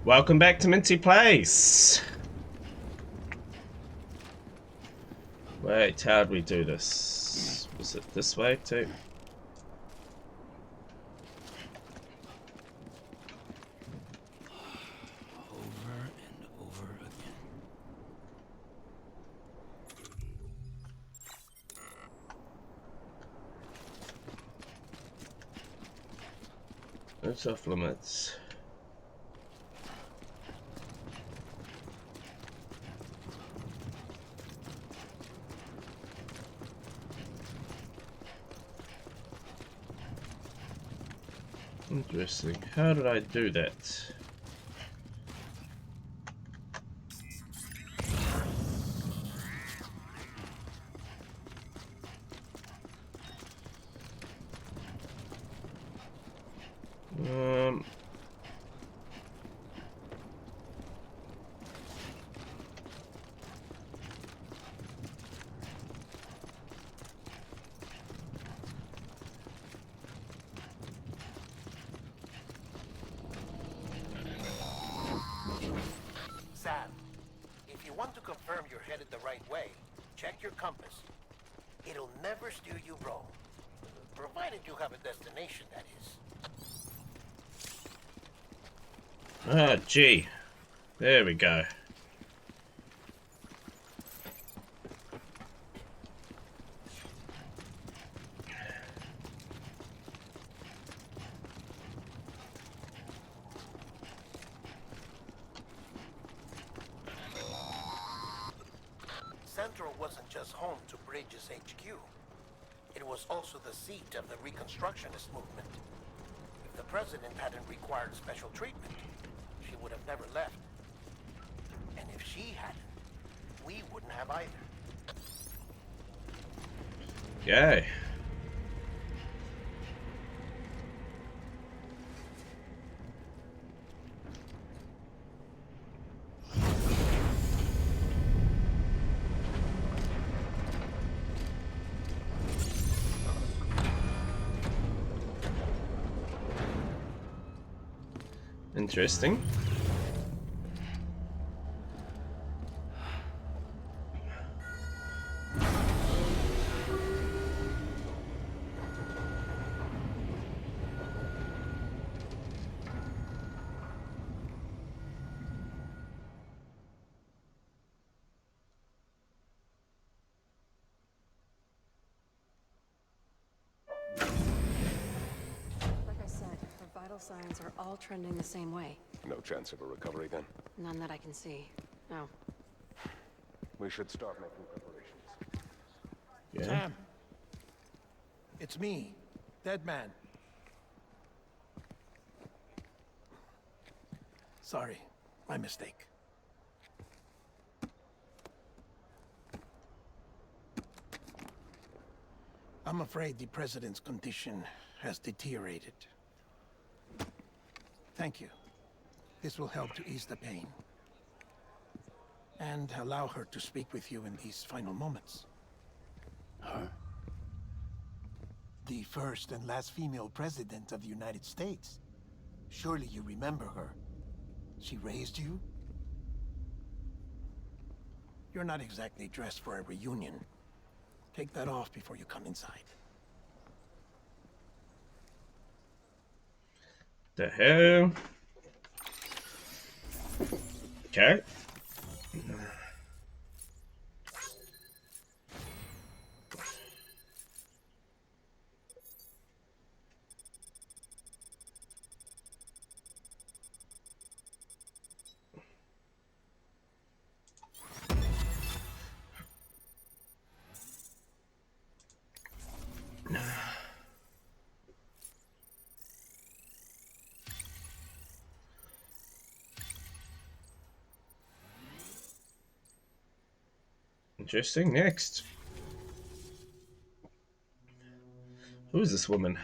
Welcome back to Minty Place. Wait, how'd we do this? Was it this way too? Over and over again. It's off limits. Interesting. How did I do that? Um. Sam, if you want to confirm you're headed the right way, check your compass. It'll never steer you wrong. Provided you have a destination, that is. Ah, gee. There we go. Central wasn't just home to Bridges HQ. It was also the seat of the Reconstructionist movement. If the president hadn't required special treatment, she would have never left. And if she hadn't, we wouldn't have either. Yay. Interesting. Like I said, her vital signs are all trending the same way. No chance of a recovery then? None that I can see. No. We should start making preparations. Yeah. Sam, it's me, Dead Man. Sorry, my mistake. I'm afraid the president's condition has deteriorated. Thank you. This will help to ease the pain. And allow her to speak with you in these final moments. Huh? The first and last female president of the United States. Surely you remember her. She raised you? You're not exactly dressed for a reunion. Take that off before you come inside. The hell? Okay. Interesting. Next. Who is this woman?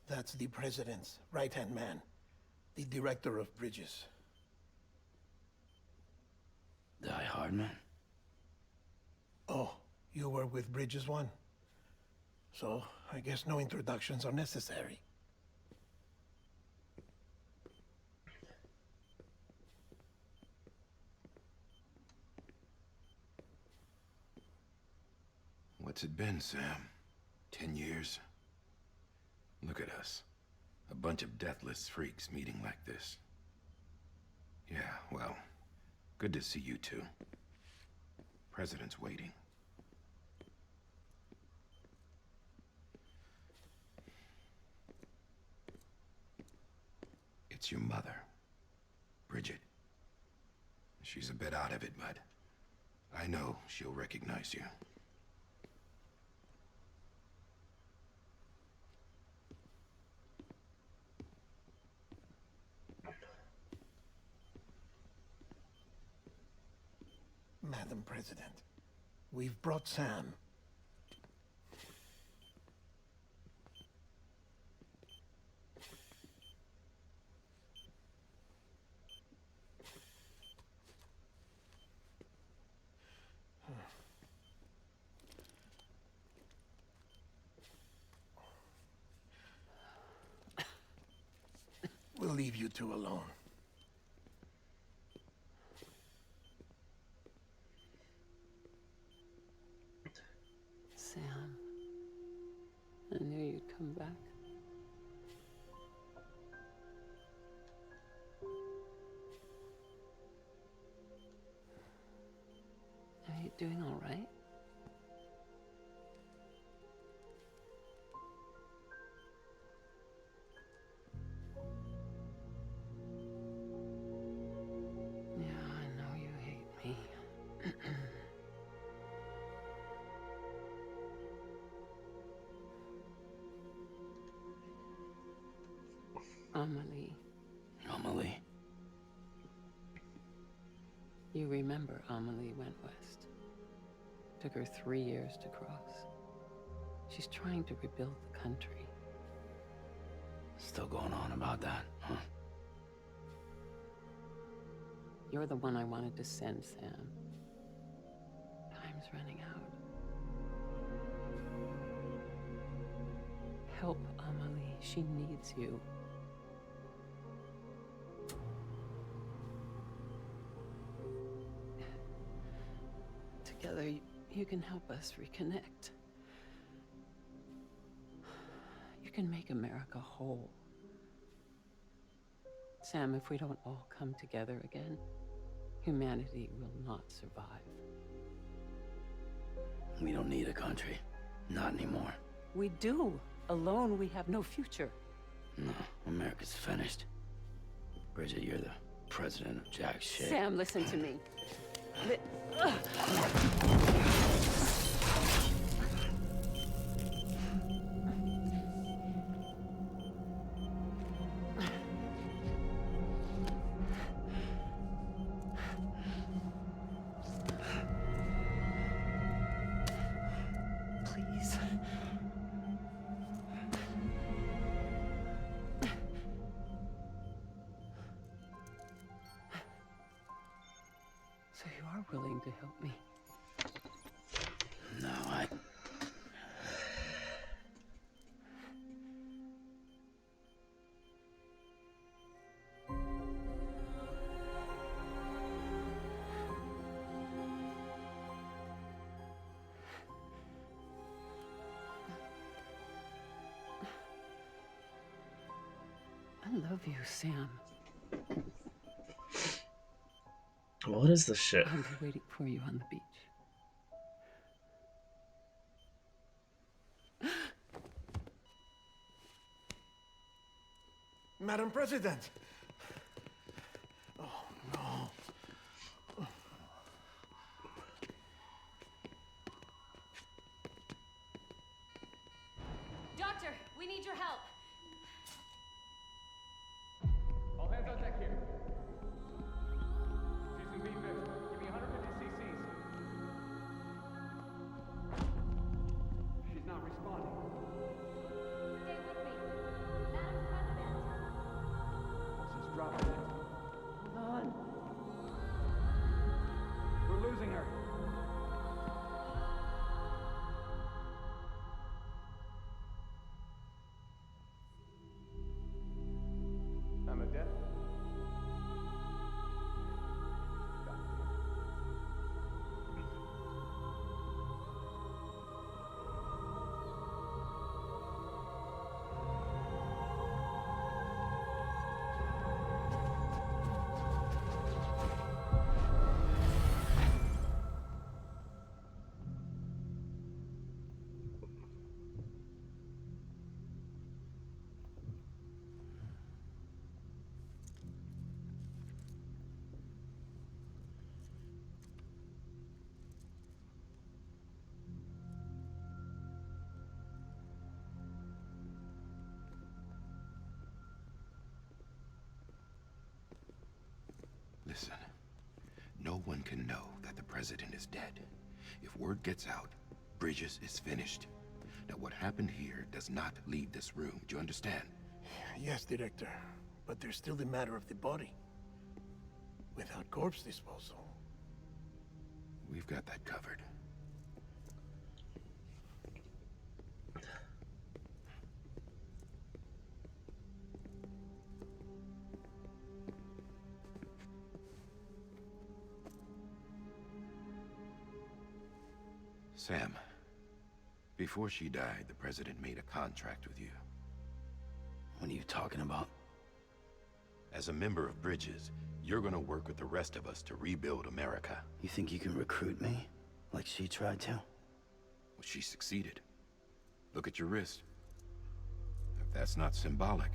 That's the president's right-hand man, the director of bridges. Die Hardman? Oh, you were with Bridges 1? So, I guess no introductions are necessary. What's it been, Sam? 10 years? Look at us. A bunch of deathless freaks meeting like this. Yeah, well, good to see you two. President's waiting. It's your mother, Bridget. She's a bit out of it, but I know she'll recognize you. Madam President, we've brought Sam. We'll leave you two alone. Sam, I knew you'd come back. Are you doing all right? Yeah, I know you hate me. Amelie. Amelie? You remember Amelie went west. Took her 3 years to cross. She's trying to rebuild the country. Still going on about that, huh? You're the one I wanted to send, Sam. Time's running out. Help Amelie. She needs you. Together, you can help us reconnect. You can make America whole. Sam, if we don't all come together again, humanity will not survive. We don't need a country. Not anymore. We do. Alone, we have no future. No, America's finished. Bridget, you're the president of jack shit. Sam, listen to me. Please. So you are willing to help me? No, I love you, Sam. What is this shit? I'll be waiting for you on the beach. Madam President! Oh, no. Doctor, we need your help. All hands on deck here. Season B fifth. Give me 150 cc's. She's not responding. Stay with me. Madam President. She's dropping it. Hold on. Listen, no one can know that the president is dead. If word gets out, Bridges is finished. Now, what happened here does not leave this room. Do you understand? Yes, Director. But there's still the matter of the body. Without corpse disposal. We've got that covered. Sam, before she died, the president made a contract with you. What are you talking about? As a member of Bridges, you're gonna work with the rest of us to rebuild America. You think you can recruit me? Like she tried to? Well, she succeeded. Look at your wrist. If that's not symbolic,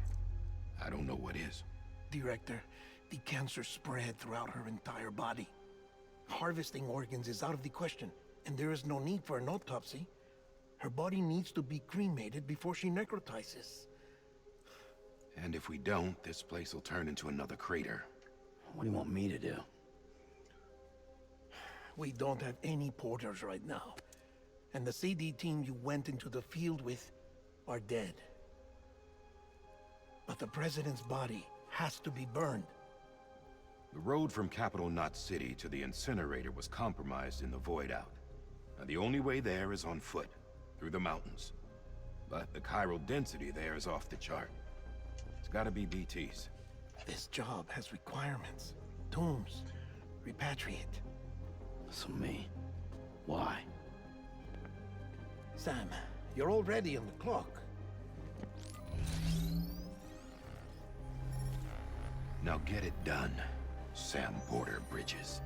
I don't know what is. Director, the cancer spread throughout her entire body. Harvesting organs is out of the question, and there is no need for an autopsy. Her body needs to be cremated before she necrotizes. And if we don't, this place will turn into another crater. What do you want me to do? We don't have any porters right now. And the CD team you went into the field with are dead. But the president's body has to be burned. The road from Capital Knot City to the incinerator was compromised in the void out. Now, the only way there is on foot, through the mountains. But the chiral density there is off the chart. It's gotta be BTs. This job has requirements. Tombs. Repatriate. So me? Why? Sam, you're already on the clock. Now get it done, Sam Porter Bridges.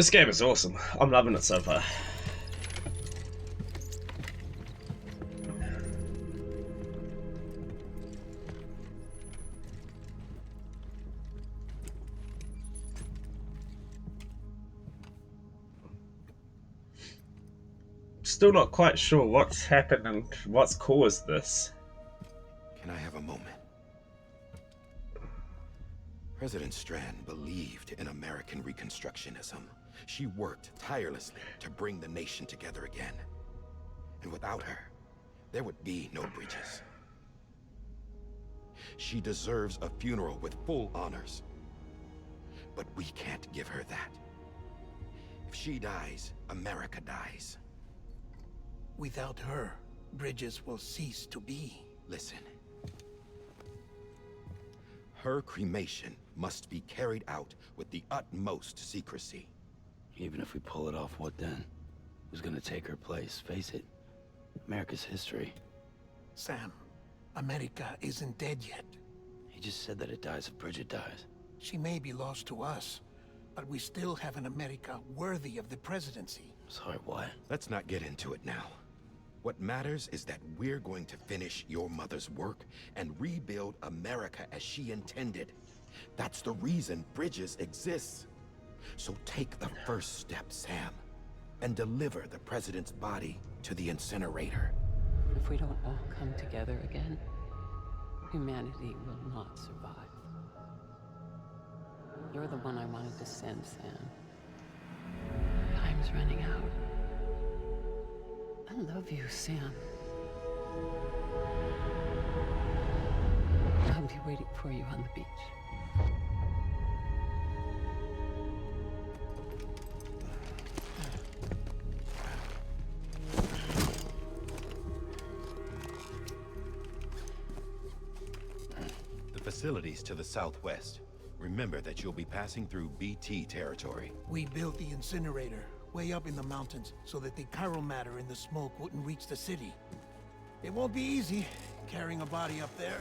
This game is awesome. I'm loving it so far. Still not quite sure what's happened and what's caused this. Can I have a moment? President Strand believed in American Reconstructionism. She worked tirelessly to bring the nation together again. And without her, there would be no Bridges. She deserves a funeral with full honors. But we can't give her that. If she dies, America dies. Without her, Bridges will cease to be. Listen. Her cremation must be carried out with the utmost secrecy. Even if we pull it off, what then? Who's gonna take her place? Face it, America's history. Sam, America isn't dead yet. He just said that it dies if Bridget dies. She may be lost to us, but we still have an America worthy of the presidency. Sorry, what? Let's not get into it now. What matters is that we're going to finish your mother's work and rebuild America as she intended. That's the reason Bridges exists. So take the first step, Sam, and deliver the president's body to the incinerator. If we don't all come together again, humanity will not survive. You're the one I wanted to send, Sam. Time's running out. I love you, Sam. I'll be waiting for you on the beach. The facilities to the southwest. Remember that you'll be passing through BT territory. We built the incinerator way up in the mountains so that the chiral matter in the smoke wouldn't reach the city. It won't be easy carrying a body up there.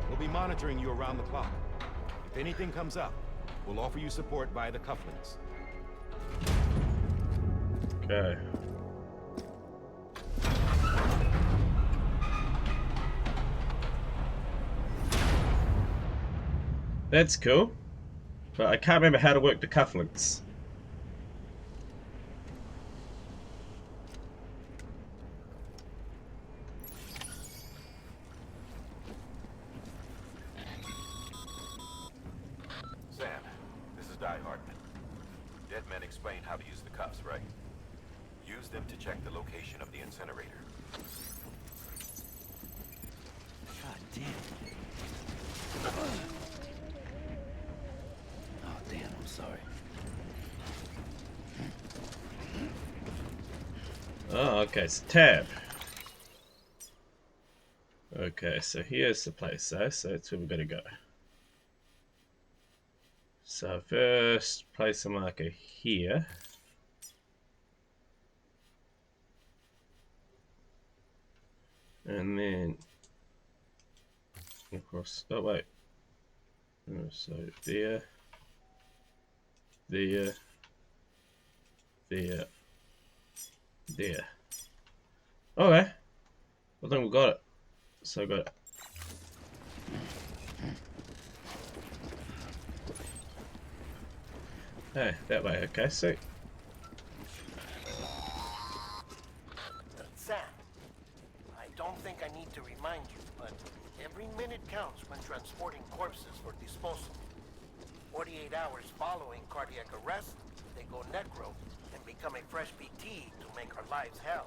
We'll be monitoring you around the clock. If anything comes up, we'll offer you support via the cufflinks. Okay. That's cool. But I can't remember how to work the cufflinks. Sam, this is Die Hartman. Dead men explain how to use the cuffs, right? Use them to check the location of the incinerator. God damn. Oh, damn, I'm sorry. Oh, okay, so tab. Okay, so here's the place, so that's where we're gonna go. So first, place a marker here. And then across, oh wait. So there, there, there, there. Okay, I think we got it. So got it. Hey, that way, okay, so Sam, I don't think I need to remind you, but every minute counts when transporting corpses for disposal. 48 hours following cardiac arrest, they go necro and become a fresh BT to make our lives hell.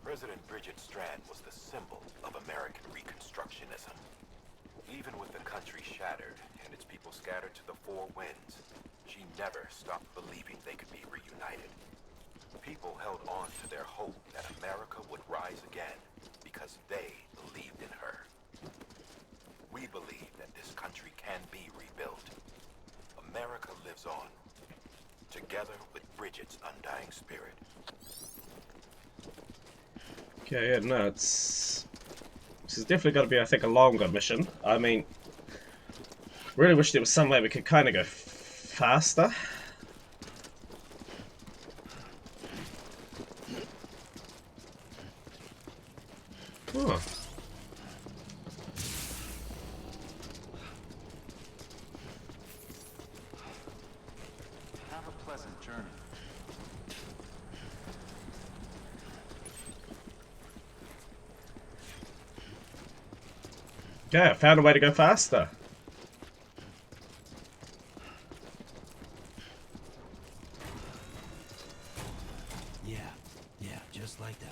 President Bridget Strand was the symbol of American Reconstructionism. Even with the country shattered and its people scattered to the four winds, she never stopped believing they could be reunited. People held on to their hope that America would rise again because they believed in her. We believe that this country can be rebuilt. America lives on, together with Bridget's undying spirit. okay, yeah, no, this is definitely got to be, I think, a longer mission. I mean, really wish there was some way we could kind of go faster. Huh. Have a pleasant journey. Okay, I found a way to go faster. Yeah, just like that.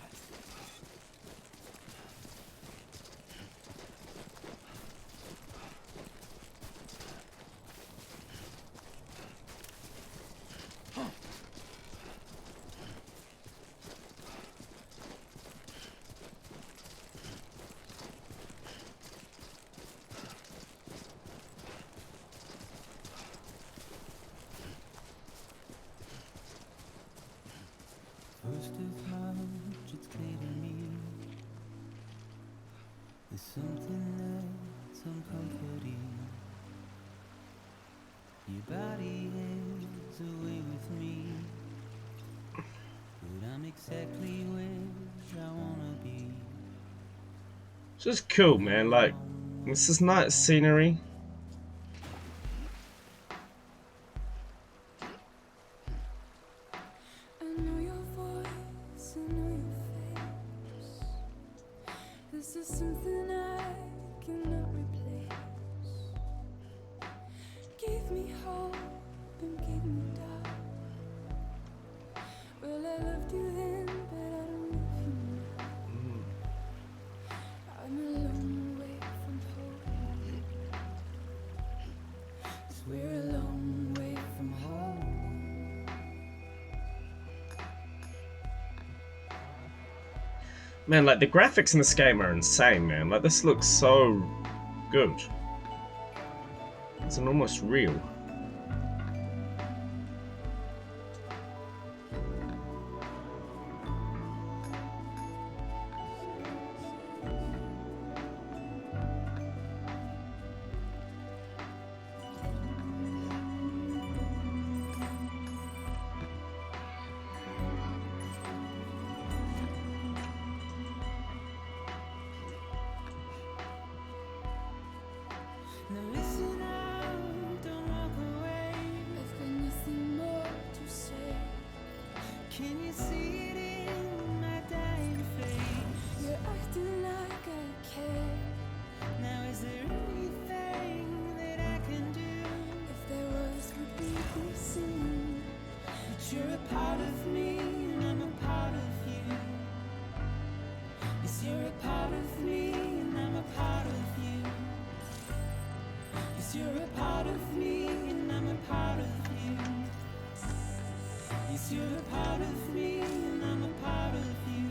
First of March, it's clear to me there's something that's uncomforting. Your body is away with me, but I'm exactly where I wanna be. It's just cool, man. Like, this is nice scenery. I know your voice, I know your face. This is something I cannot replace. Give me hope and give me doubt. Will I love loved you then, but I don't love you now. I'm a long way from home. 'Cause we're a long way from home. Man, like, the graphics in this game are insane, man. Like, this looks so good. It's an almost real. Now listen out, don't walk away. I've got nothing more to say. Can you see it in my dying face? You're acting like I care. Now is there anything that I can do? If there was, would be missing. But you're a part of me and I'm a part of you. Yes, you're a part of me and I'm a part of you. Yes, you're a part of me and I'm a part of you. Yes, you're a part of me and I'm a part of you.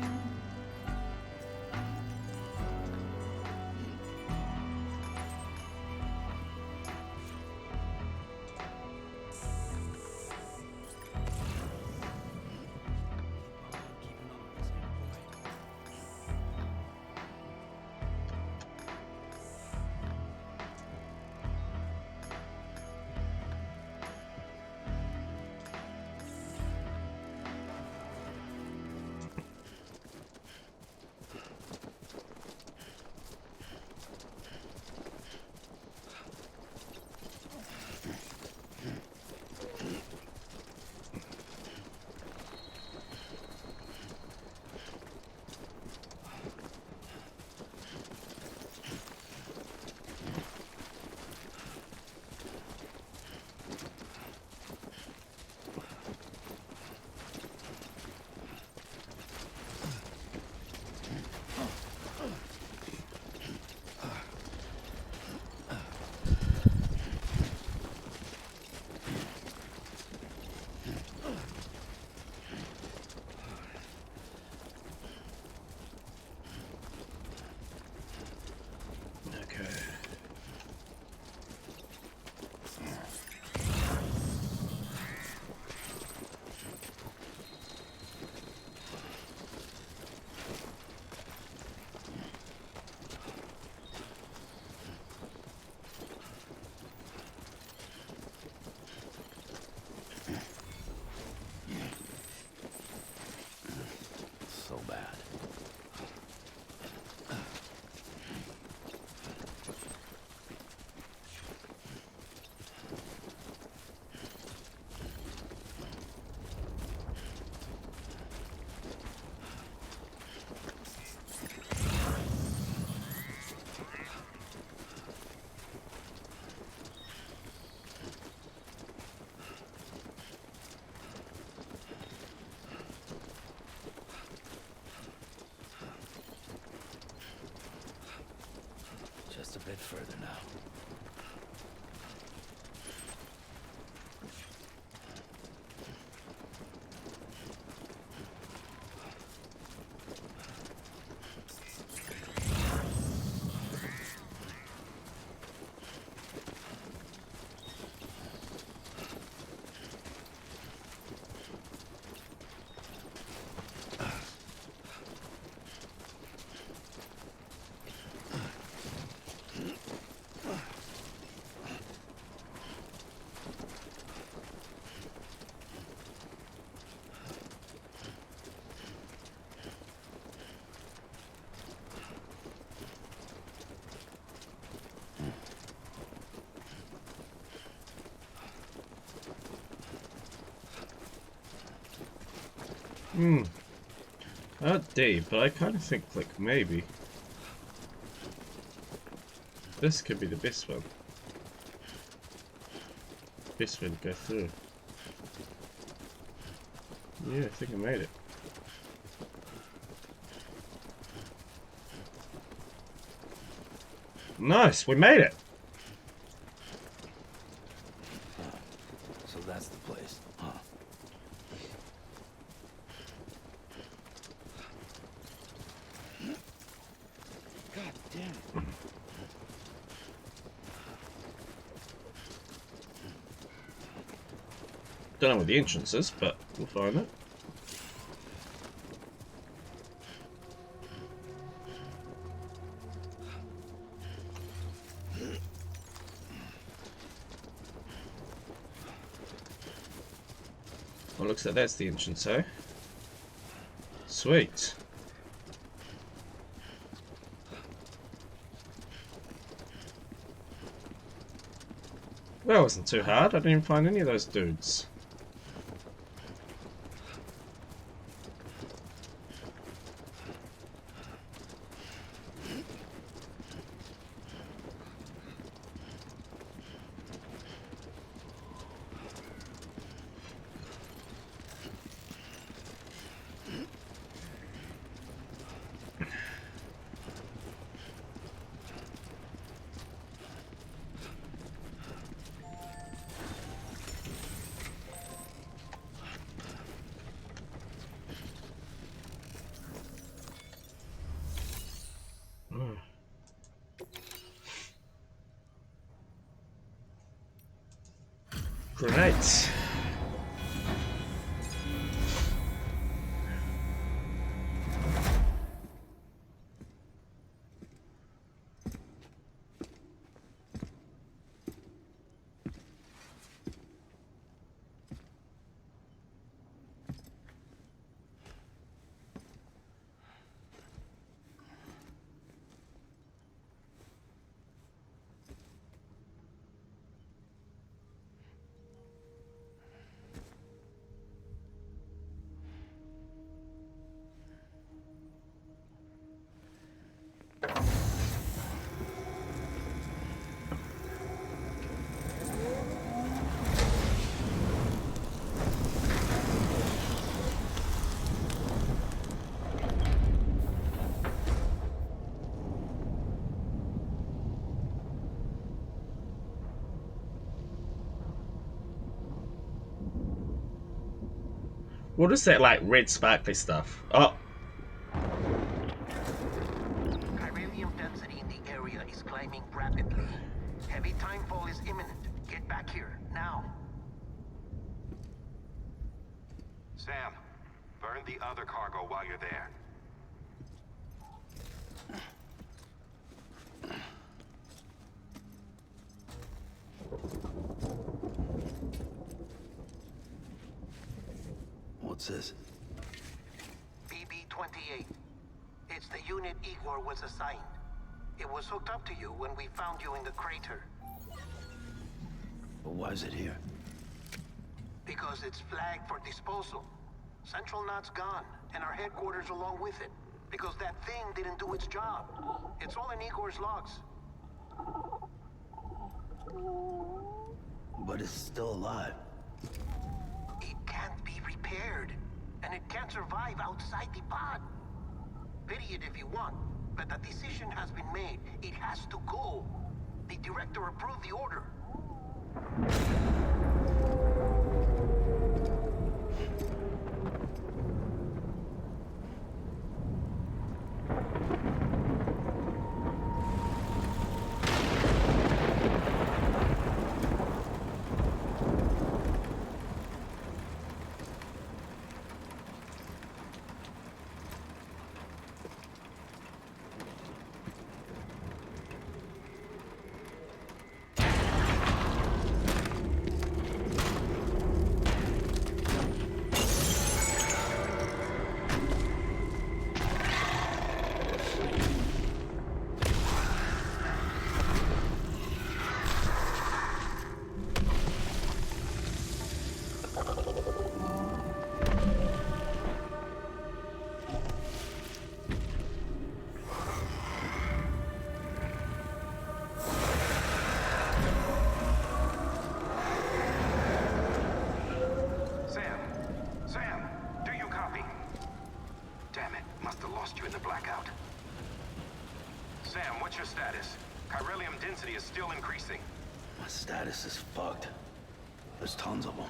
So bad. Just a bit further now. Not deep, but I kind of think, like, maybe this could be the best one. Best way to go through. Yeah, I think I made it. Nice, we made it. So that's the place, huh? God damn it. Don't know where the entrance is, but we'll find it. Well, looks like that's the entrance, eh? Sweet. That wasn't too hard. I didn't even find any of those dudes. Great. What is that, like, red sparkly stuff? Oh! Chiralium density in the area is climbing rapidly. Heavy timefall is imminent. Get back here, now. Sam, burn the other cargo while you're there. What's this? BB-28. It's the unit Igor was assigned. It was hooked up to you when we found you in the crater. But why is it here? Because it's flagged for disposal. Central Knot's gone, and our headquarters along with it. Because that thing didn't do its job. It's all in Igor's logs. But it's still alive. It can't be repaired, and it can't survive outside the pod. Pity it if you want, but the decision has been made. It has to go. The director approved the order. still increasing. My status is fucked. There's tons of them.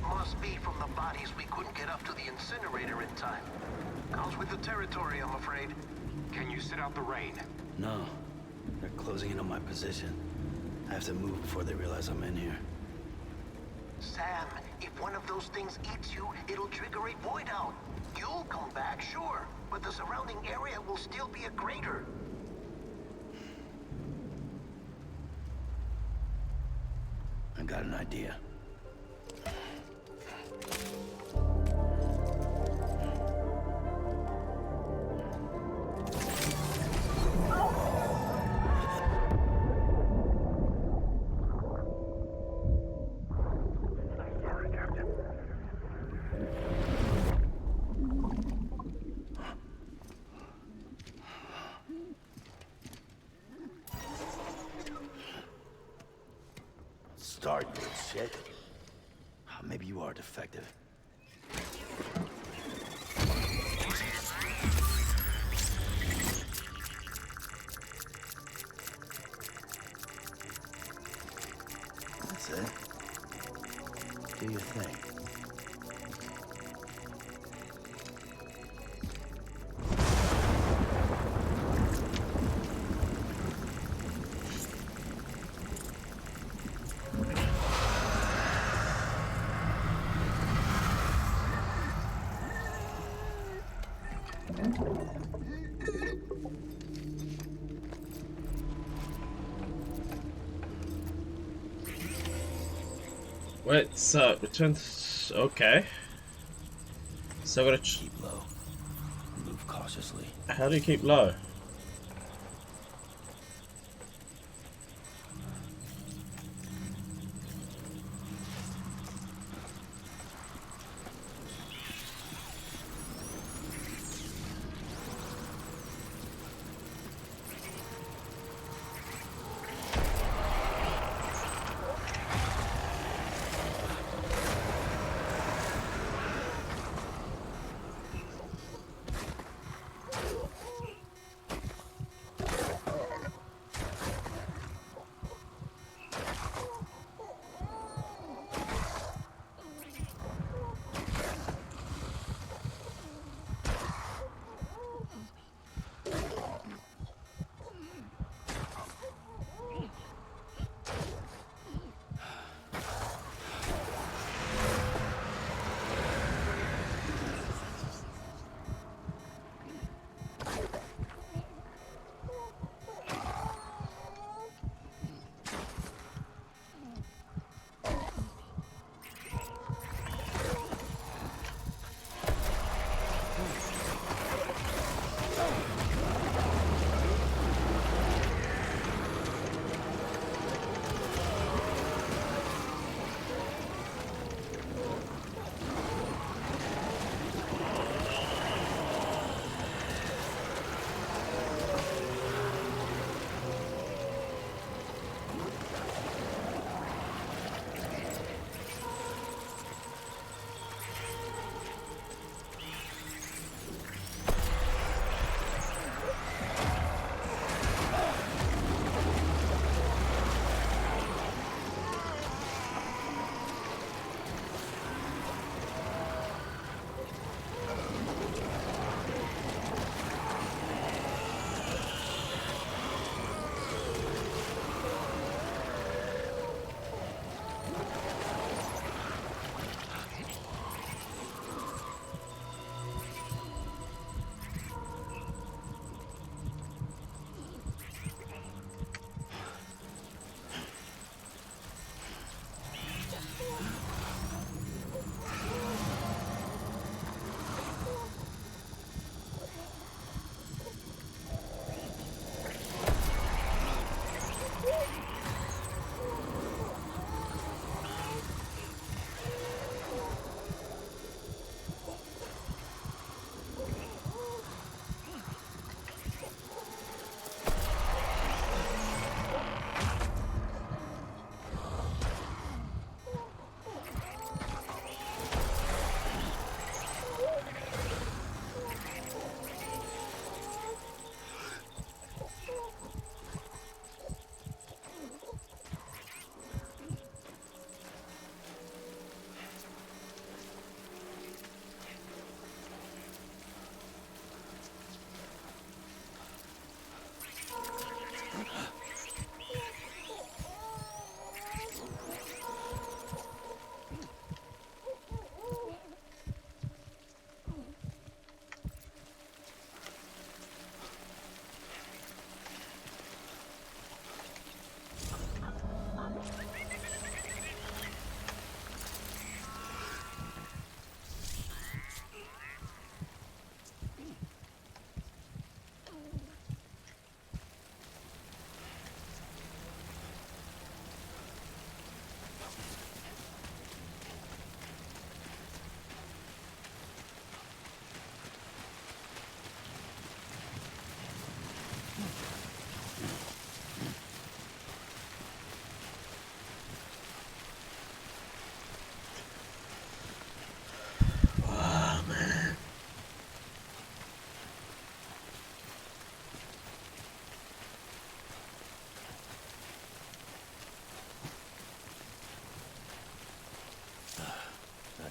Must be from the bodies we couldn't get up to the incinerator in time. Comes with the territory, I'm afraid. Can you sit out the rain? No. They're closing in on my position. I have to move before they realize I'm in here. Sam, if one of those things eats you, it'll trigger a void out. You'll come back, sure, but the surrounding area will still be a crater. I got an idea. Start, you shit. Maybe you are defective. That's it. Do your thing. Wait, so return. Okay. So I'm gonna. Keep low. Move cautiously. How do you keep low?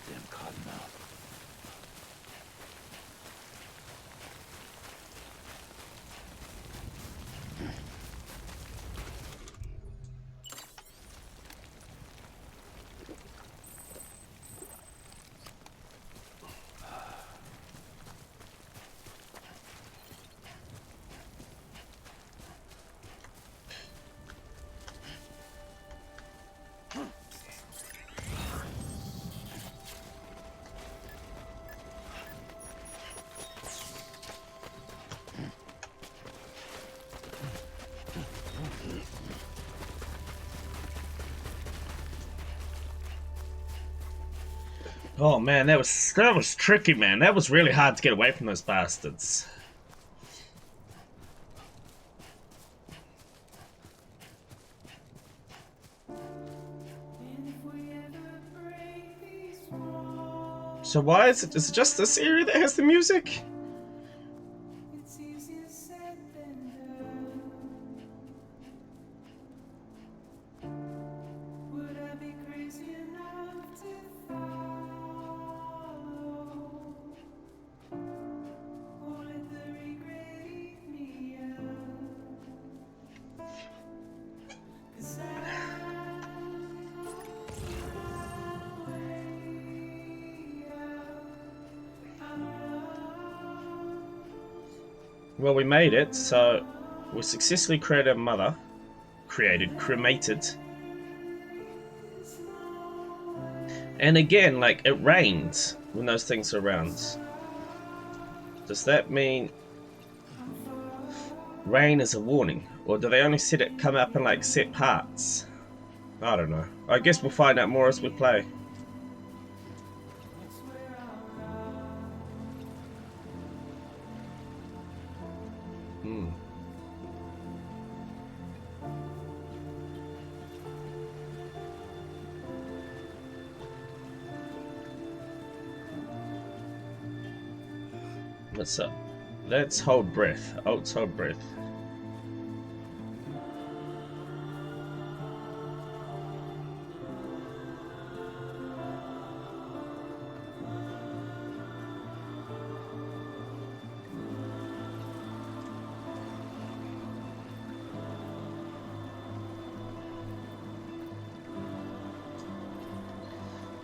Goddamn cottonmouth. Oh man, that was tricky, man. That was really hard to get away from those bastards. So why is it just this area that has the music? It's easier said than done. Would I be crazy enough to follow? Or let the regret eat me up? 'Cause I'm way out. I'm lost. Well, we made it, so we successfully cremated cremated. And again, like, it rained when those things are around. Does that mean rain is a warning? Or do they only set it come up in like set parts? I don't know. I guess we'll find out more as we play. What's up? Let's hold breath. Oh, let's hold breath.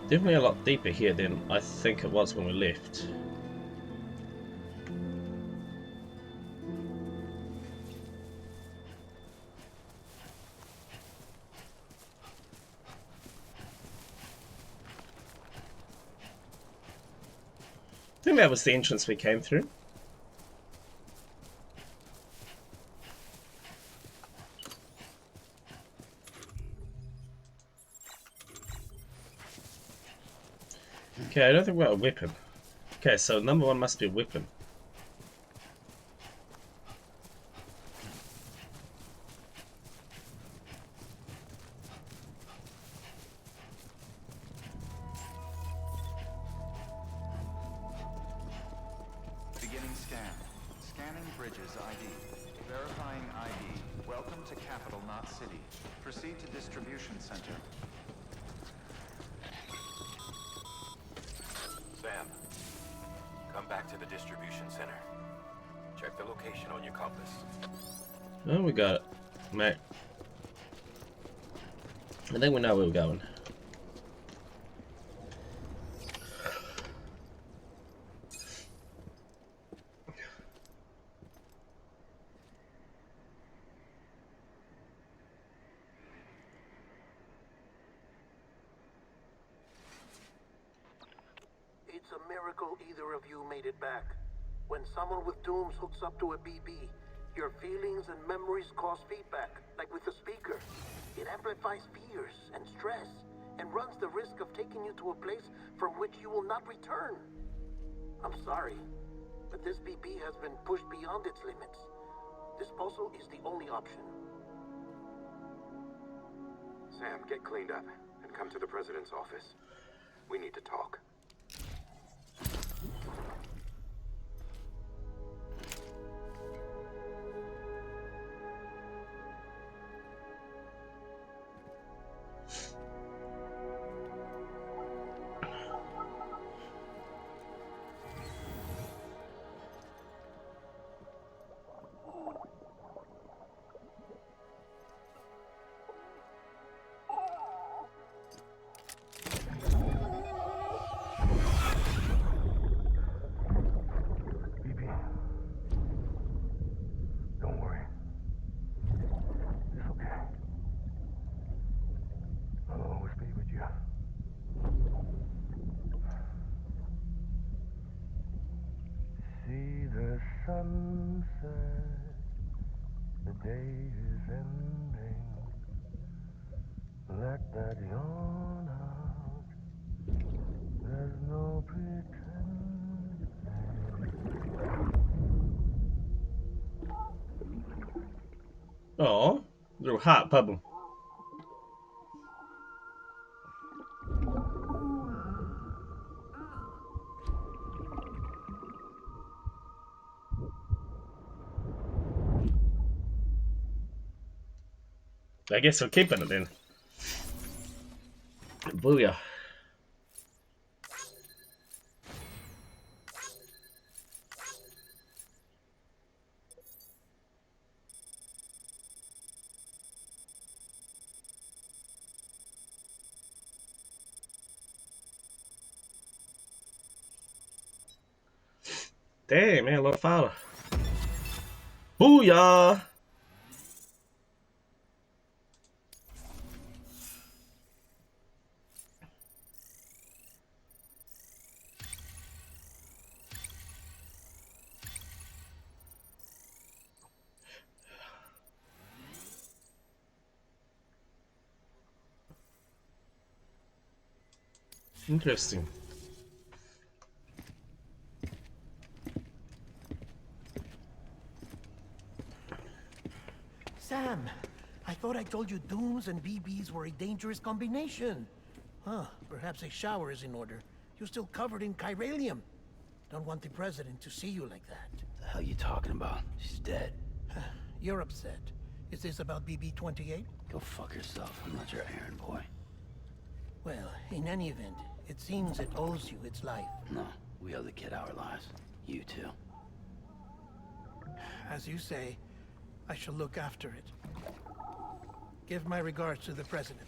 Definitely a lot deeper here than I think it was when we left. I think that was the entrance we came through. Okay, I don't think we're a weapon. Okay, so number one must be a weapon. Beginning scan. Scanning bridges ID. Verifying ID. Welcome to capital, not city. Proceed to distribution center. Sam, come back to the distribution center. Check the location on your compass. Oh, we got it. Mate. I think we know where we're going. It's a miracle either of you made it back. When someone with dooms hooks up to a BB, your feelings and memories cause feedback, like with the speaker. It amplifies fears and stress, and runs the risk of taking you to a place from which you will not return. I'm sorry, but this BB has been pushed beyond its limits. Disposal is the only option. Sam, get cleaned up and come to the president's office. We need to talk. day is ending. Let that yawn out. There's no pretending. Oh, little heart bubble. I guess we're keeping it then. Booyah. Damn, man, a lot of fire. Booyah! Interesting. Sam, I thought I told you dooms and BBs were a dangerous combination. Huh, perhaps a shower is in order. You're still covered in chiralium. Don't want the president to see you like that. The hell you talking about? She's dead. You're upset. Is this about BB-28? Go fuck yourself. I'm not your errand boy. Well, in any event, it seems it owes you its life. No, we owe the kid our lives. You too. As you say, I shall look after it. Give my regards to the president.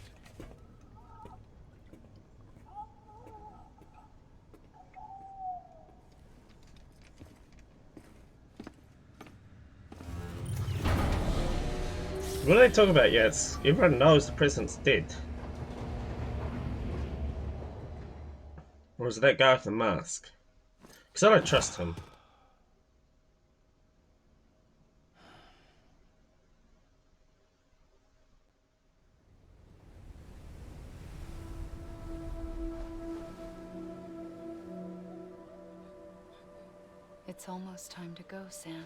What are they talking about? Yes, everyone knows the president's dead. Or is it that guy with the mask? Because I don't trust him. It's almost time to go, Sam.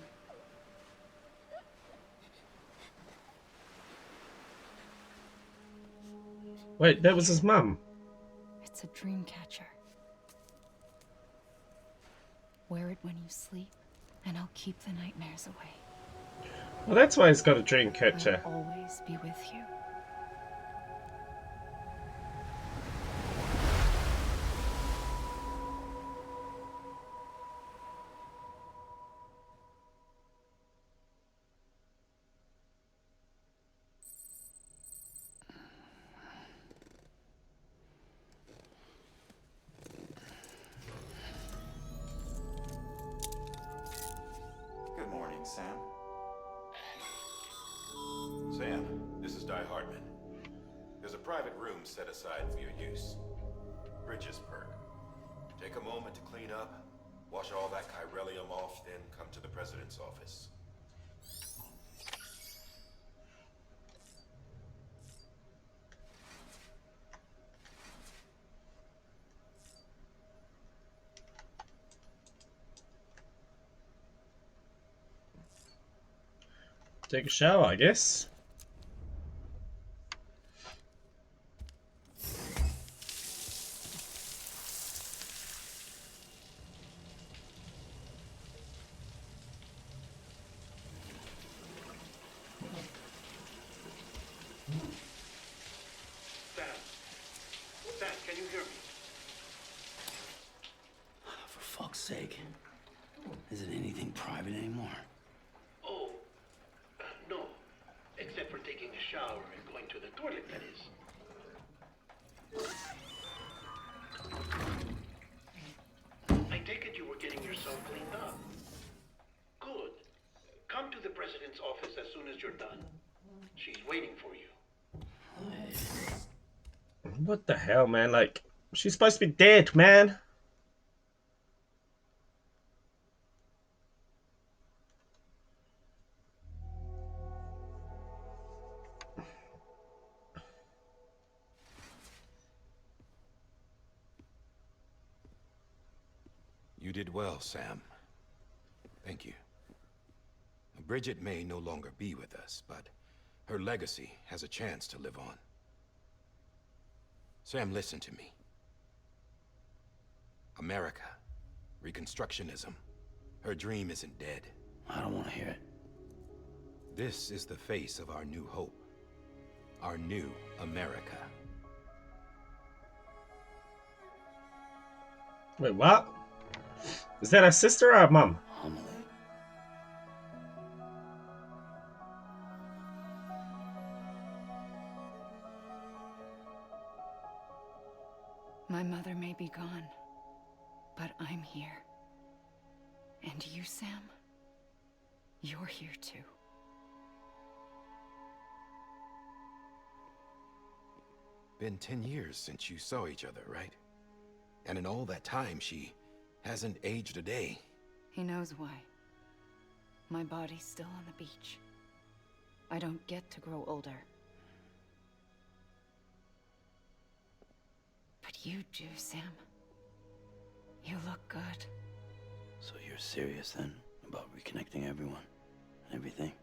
Wait, that was his mum. It's a dream catcher. Wear it when you sleep, and I'll keep the nightmares away. Well, that's why he's got a dream catcher. I'll always be with you. Good morning, Sam. Sam, this is Di Hartman. There's a private room set aside for your use. Bridges perk. Take a moment to clean up, wash all that chiralium off, then come to the president's office. Take a shower, I guess. Sam, can you hear me? For fuck's sake. Isn't anything private anymore? Oh, no. Except for taking a shower and going to the toilet, that is. I take it you were getting yourself cleaned up. Good. Come to the president's office as soon as you're done. She's waiting for you. What the hell, man? Like, she's supposed to be dead, man. You did well, Sam. Thank you. Bridget may no longer be with us, but her legacy has a chance to live on. Sam, listen to me. America, Reconstructionism, her dream isn't dead. I don't want to hear it. This is the face of our new hope. Our new America. Wait, what? Is that a sister or a mum? Amelie. My mother may be gone, but I'm here. And you, Sam, you're here too. Been 10 years since you saw each other, right? And in all that time, she hasn't aged a day. He knows why. My body's still on the beach. I don't get to grow older. But you do, Sam. You look good. So you're serious then about reconnecting everyone and everything?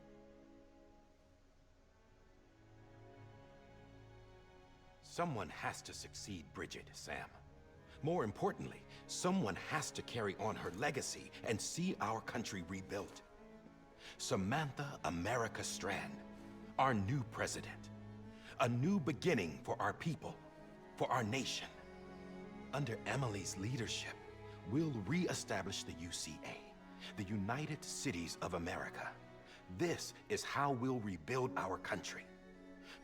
Someone has to succeed Bridget, Sam. More importantly, someone has to carry on her legacy and see our country rebuilt. Samantha America Strand, our new president. A new beginning for our people, for our nation. Under Emily's leadership, we'll re-establish the UCA, the United Cities of America. This is how we'll rebuild our country.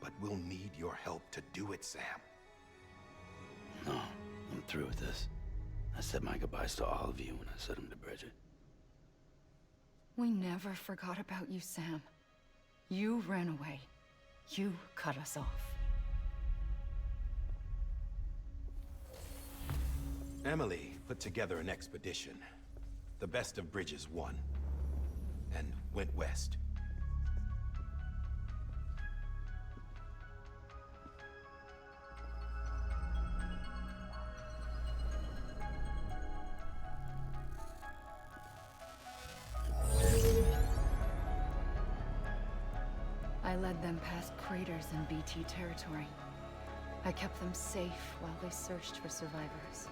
But we'll need your help to do it, Sam. No, I'm through with this. I said my goodbyes to all of you when I said them to Bridget. We never forgot about you, Sam. You ran away. You cut us off. Emily put together an expedition. The best of Bridges won. And went west. I led them past craters in BT territory. I kept them safe while they searched for survivors.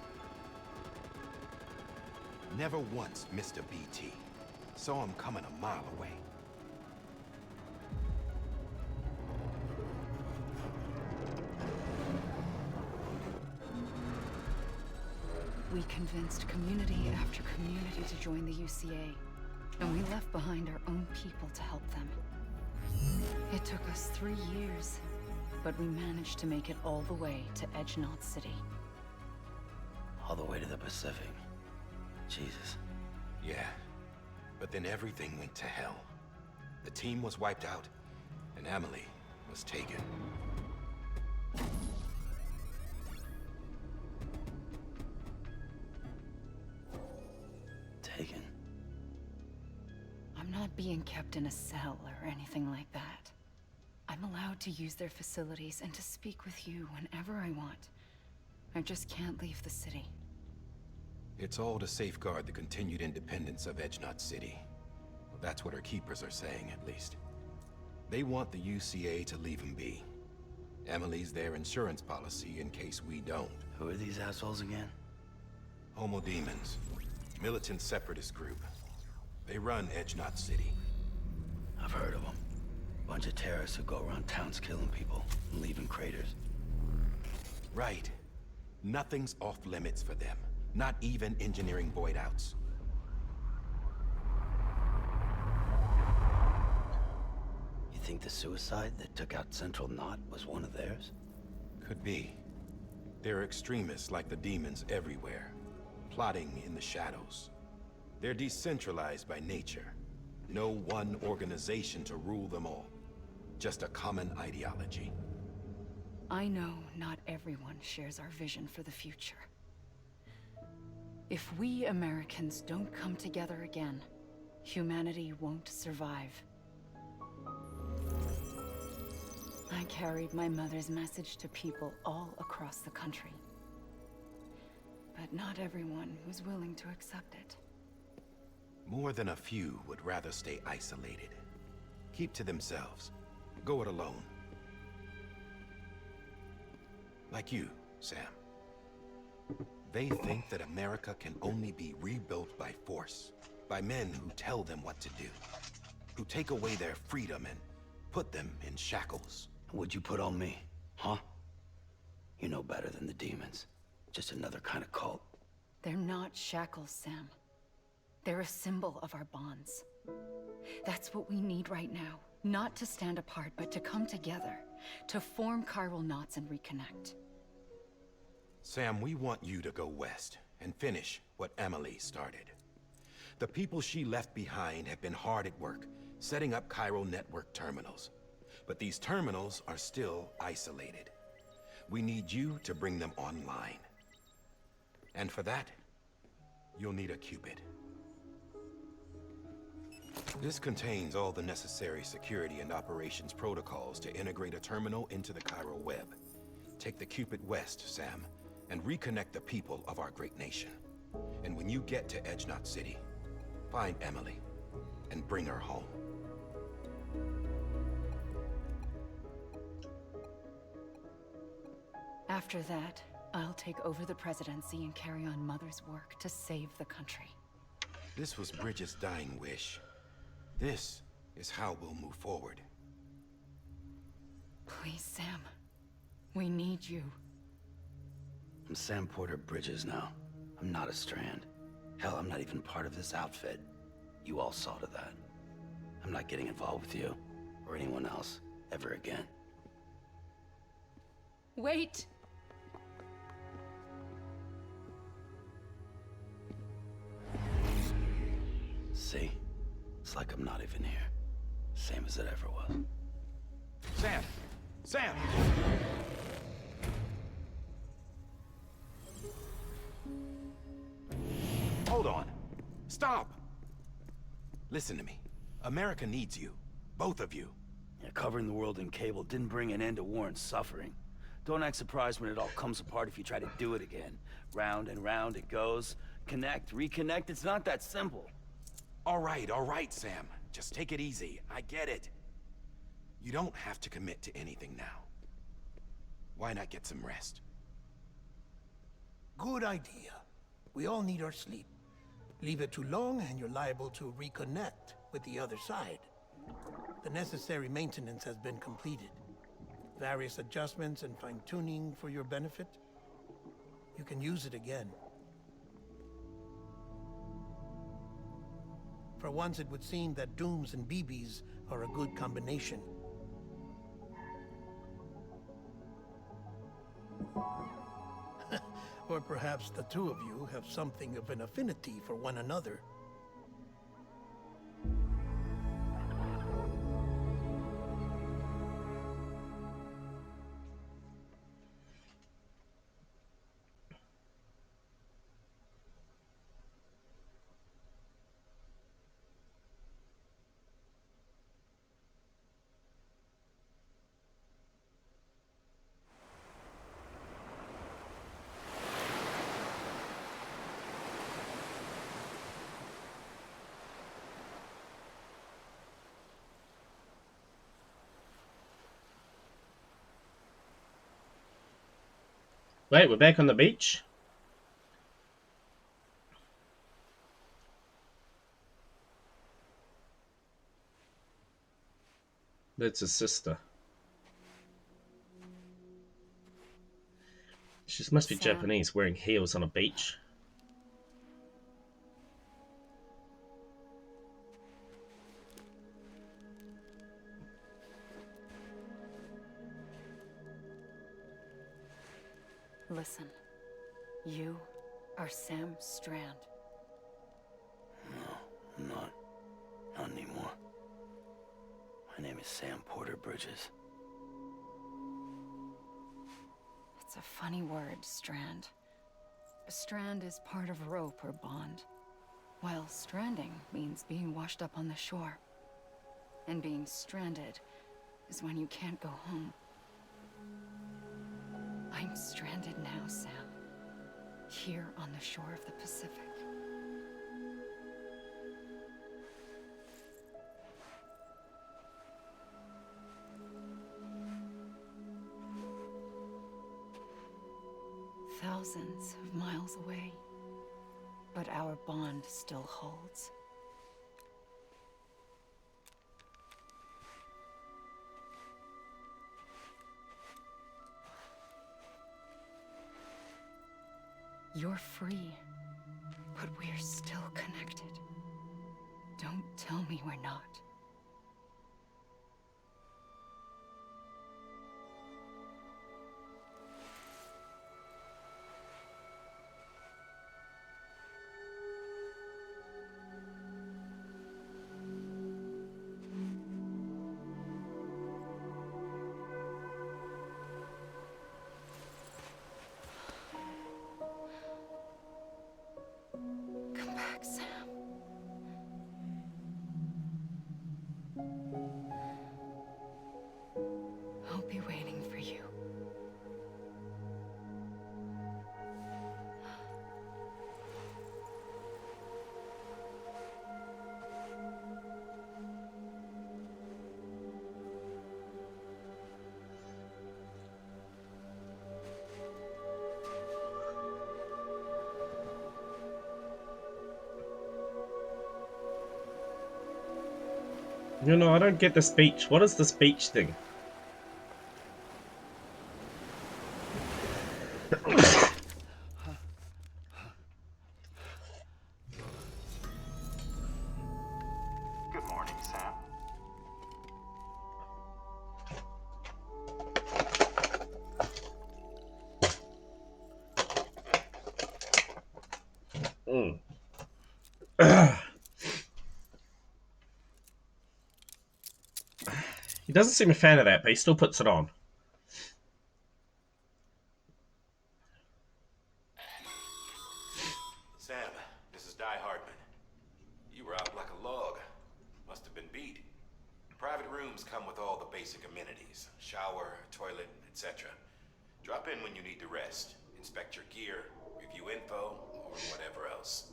Never once missed a BT. Saw him coming a mile away. We convinced community after community to join the UCA, and we left behind our own people to help them. It took us 3 years, but we managed to make it all the way to Edgenot City. All the way to the Pacific. Jesus. Yeah, but then everything went to hell. The team was wiped out, and Emily was taken. Taken? I'm not being kept in a cell or anything like that. I'm allowed to use their facilities and to speak with you whenever I want. I just can't leave the city. It's all to safeguard the continued independence of Edgenot City. Well, that's what our keepers are saying, at least. They want the UCA to leave them be. Emily's their insurance policy in case we don't. Who are these assholes again? Homo Demons. Militant separatist group. They run Edgenot City. I've heard of them. Bunch of terrorists who go around towns killing people and leaving craters. Right. Nothing's off limits for them. Not even engineering void outs. You think the suicide that took out Central Knot was one of theirs? Could be. There are extremists like the demons everywhere, plotting in the shadows. They're decentralized by nature. No one organization to rule them all. Just a common ideology. I know not everyone shares our vision for the future. If we Americans don't come together again, humanity won't survive. I carried my mother's message to people all across the country. But But not everyone was willing to accept it. More than a few would rather stay isolated. Keep to themselves. Go it alone. Like you, Sam. They think that America can only be rebuilt by force, by men who tell them what to do, who take away their freedom and put them in shackles. What'd you put on me, huh? You know better than the demons. Just another kind of cult. They're not shackles, Sam. They're a symbol of our bonds. That's what we need right now. Not to stand apart, but to come together. To form chiral knots and reconnect. Sam, we want you to go west and finish what Emily started. The people she left behind have been hard at work, setting up chiral network terminals. But these terminals are still isolated. We need you to bring them online. And for that, you'll need a Cupid. This contains all the necessary security and operations protocols to integrate a terminal into the chiral web. Take the Cupid west, Sam, and reconnect the people of our great nation. And when you get to Edge Knot City, find Emily and bring her home. After that, I'll take over the presidency and carry on Mother's work to save the country. This was Bridget's dying wish. This is how we'll move forward. Please, Sam. We need you. I'm Sam Porter Bridges now. I'm not a Strand. Hell, I'm not even part of this outfit. You all saw to that. I'm not getting involved with you, or anyone else, ever again. Wait! See? It's like I'm not even here. Same as it ever was. Sam! Sam! Hold on. Stop! Listen to me. America needs you. Both of you. Yeah, covering the world in cable didn't bring an end to war and suffering. Don't act surprised when it all comes apart if you try to do it again. Round and round it goes. Connect, reconnect, it's not that simple. All right, Sam. Just take it easy. I get it. You don't have to commit to anything now. Why not get some rest? Good idea. We all need our sleep. Leave it too long and you're liable to reconnect with the other side. The necessary maintenance has been completed. Various adjustments and fine-tuning for your benefit. You can use it again. For once, it would seem that Dooms and BBs are a good combination. Or perhaps the two of you have something of an affinity for one another. Wait, we're back on the beach? That's his sister. She must be Japanese, wearing heels on a beach. Listen, you are Sam Strand. No, I'm not. Not anymore. My name is Sam Porter Bridges. It's a funny word, Strand. A strand is part of rope or bond, while stranding means being washed up on the shore. And being stranded is when you can't go home. I'm stranded now, Sam. here on the shore of the Pacific. Thousands of miles away, but our bond still holds. You're free, but we're still connected. Don't tell me we're not. Come back, Sam. I'll be waiting for you. You know, I don't get the speech. What is the speech thing? Good morning, Sam. He doesn't seem a fan of that, but he still puts it on. Sam, this is Hardman. You were out like a log. Must have been beat. Private rooms come with all the basic amenities. Shower, toilet, etc. Drop in when you need to rest. Inspect your gear, review info, or whatever else.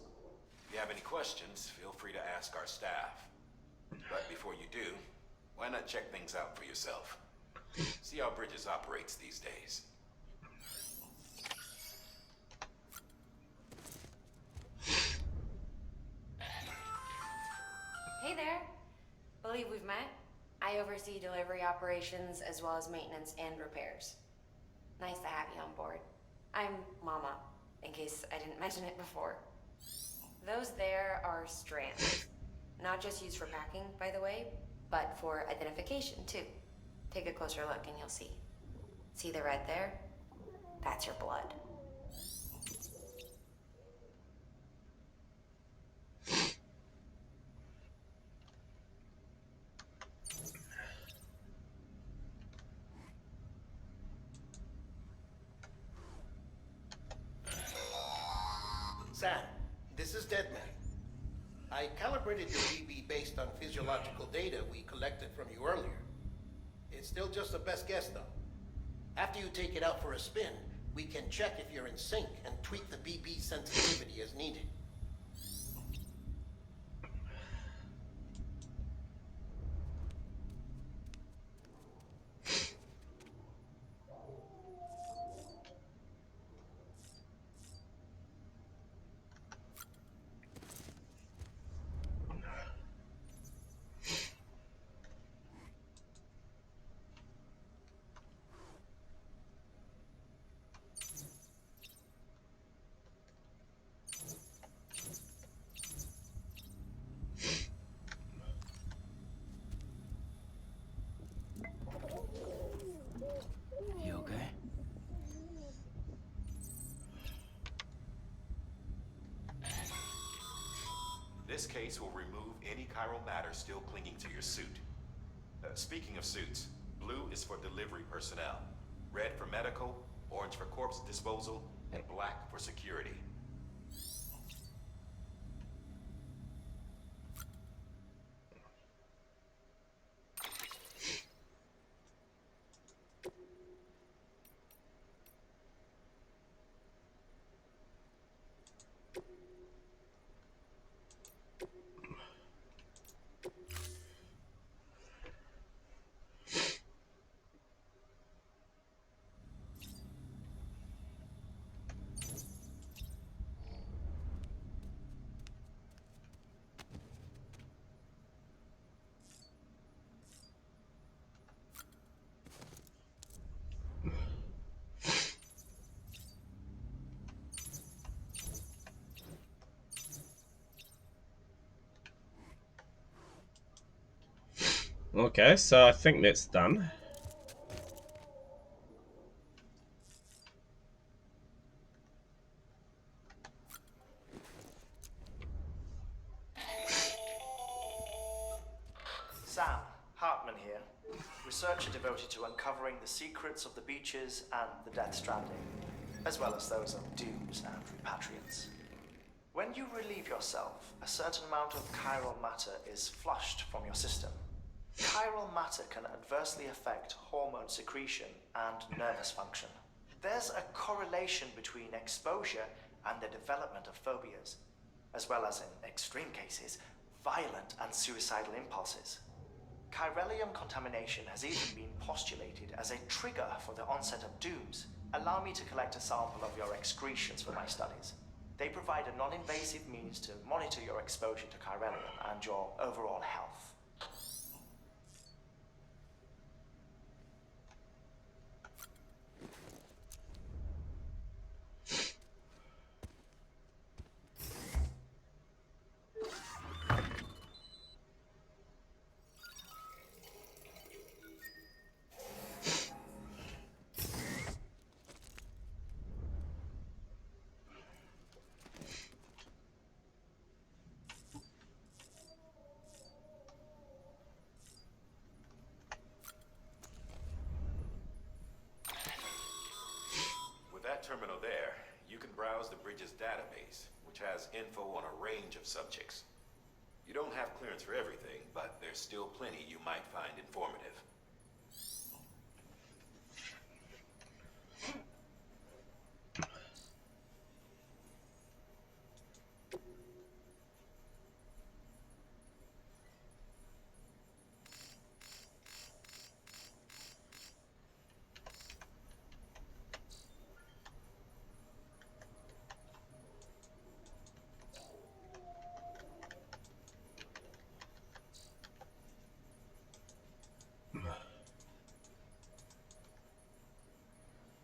If you have any questions, feel free to ask our staff. But before you do, why not check things out for yourself? See how Bridges operates these days. Hey there. Believe we've met. I oversee delivery operations as well as maintenance and repairs. Nice to have you on board. I'm Mama, in case I didn't mention it before. Those there are strands. Not just used for packing, by the way, but for identification too. Take a closer look and you'll see. See the red there? That's your blood. Sam, this is Deadman. I calibrated your BB based on physiological data we collected from you earlier. It's still just a best guess, though. After you take it out for a spin, we can check if you're in sync and tweak the BB sensitivity as needed. You okay? This case will remove any chiral matter still clinging to your suit. Speaking of suits, blue is for delivery personnel, red for medical, orange for corpse disposal, and black for security. Okay, so I think that's done. Sam, Hartman here, researcher devoted to uncovering the secrets of the beaches and the Death Stranding, as well as those of dooms and repatriants. When you relieve yourself, a certain amount of chiral matter is flushed from your system. Chiral matter can adversely affect hormone secretion and nervous function. There's a correlation between exposure and the development of phobias, as well as, in extreme cases, violent and suicidal impulses. Chiralium contamination has even been postulated as a trigger for the onset of dooms. Allow me to collect a sample of your excretions for my studies. They provide a non-invasive means to monitor your exposure to chiralium and your overall health. With that terminal there, you can browse the bridge's database, which has info on a range of subjects. You don't have clearance for everything, but there's still plenty you might find informative.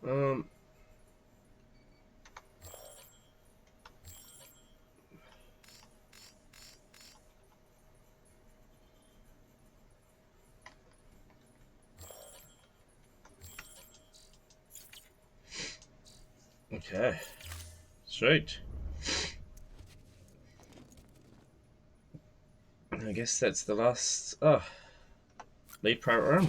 Um. Okay. Sweet. I guess that's the last lead program.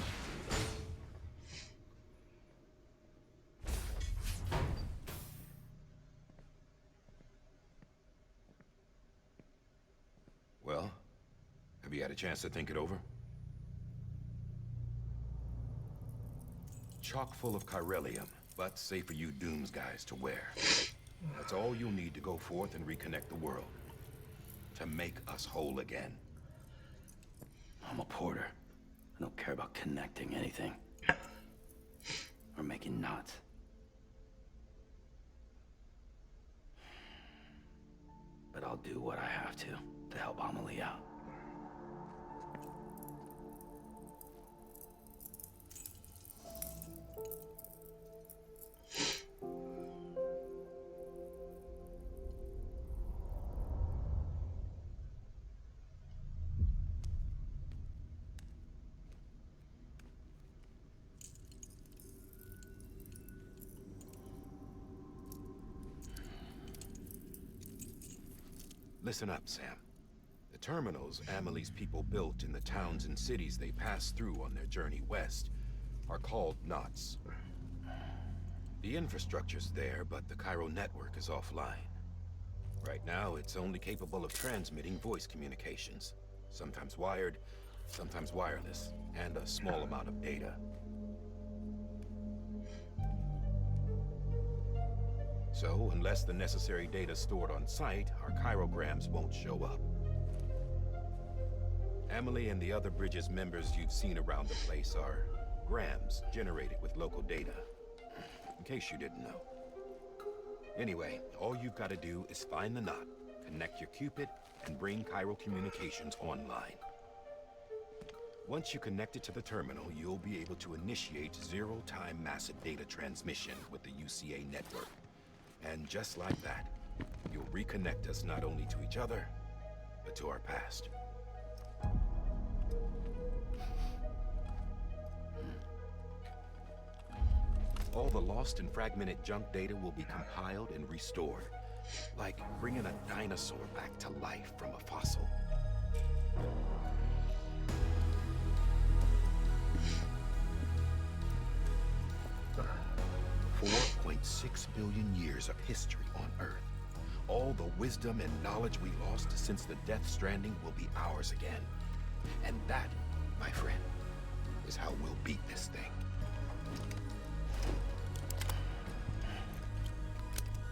Well, have you had a chance to think it over? Chock full of chiralium, but safe for you Dooms guys to wear. That's all you'll need to go forth and reconnect the world. To make us whole again. I'm a porter. I don't care about connecting anything. Or making knots. But I'll do what I have to help Amelie out. Listen up, Sam. The terminals Amelie's people built in the towns and cities they passed through on their journey west are called knots. The infrastructure's there, but the Cairo network is offline. Right now, it's only capable of transmitting voice communications. Sometimes wired, sometimes wireless, and a small amount of data. So, unless the necessary data stored on site, our chirograms won't show up. Amelie and the other Bridges members you've seen around the place are grams generated with local data. In case you didn't know. Anyway, all you've got to do is find the knot, connect your Cupid, and bring Cairo communications online. Once you connect it to the terminal, you'll be able to initiate zero-time massive data transmission with the UCA network. And just like that, you'll reconnect us not only to each other, but to our past. All the lost and fragmented junk data will be compiled and restored. Like bringing a dinosaur back to life from a fossil. .6 billion years of history on Earth. All the wisdom and knowledge we lost since the Death Stranding will be ours again. And that, my friend, is how we'll beat this thing.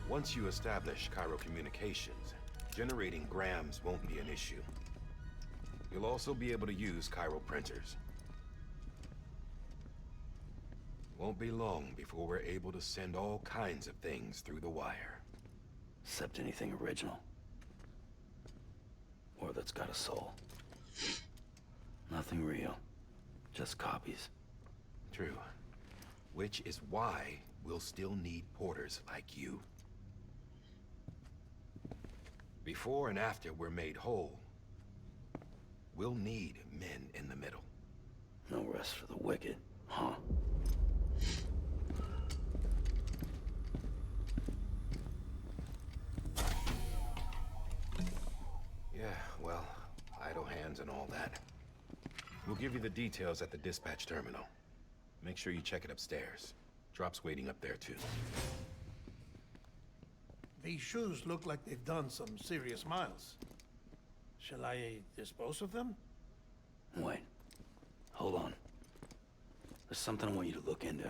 Once you establish Cairo communications, generating grams won't be an issue. You'll also be able to use Cairo printers. Won't be long before we're able to send all kinds of things through the wire. Except anything original. Or that's got a soul. Nothing real. Just copies. True. Which is why we'll still need porters like you. Before and after we're made whole, we'll need men in the middle. No rest for the wicked, huh? Yeah, well, idle hands and all that. We'll give you the details at the dispatch terminal. Make sure you check it upstairs. Drop's waiting up there too. These shoes look like they've done some serious miles. Shall I dispose of them? Wait. Hold on. There's something I want you to look into.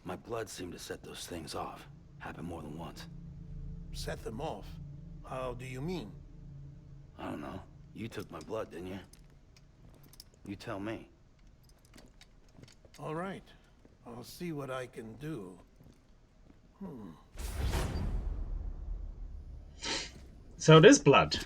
My blood seemed to set those things off. Happened more than once. Set them off? How do you mean? I don't know. You took my blood, didn't you? You tell me. All right. I'll see what I can do. So it is blood.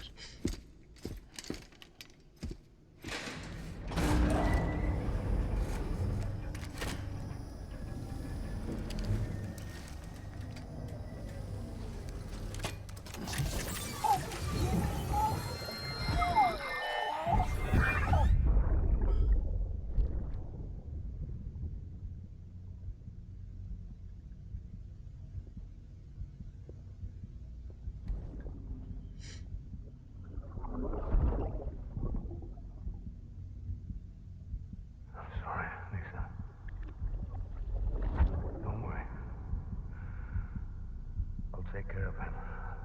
Take care of him.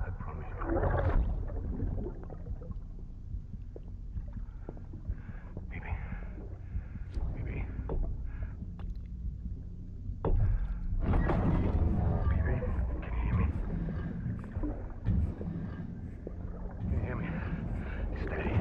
I promise you. Baby. Baby. Baby, can you hear me? Can you hear me? Steady.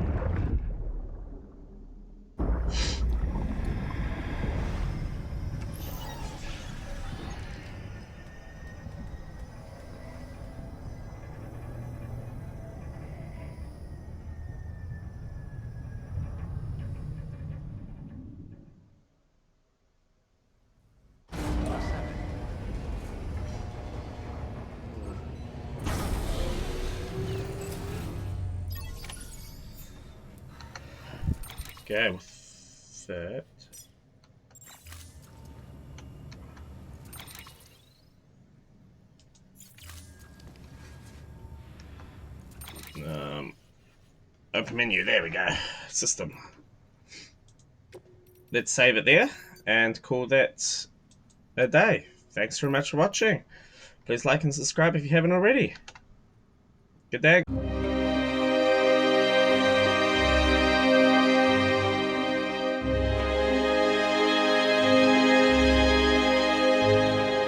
Okay, with that. Open menu, there we go. System. Let's save it there and call that a day. Thanks very much for watching. Please like and subscribe if you haven't already. Good day.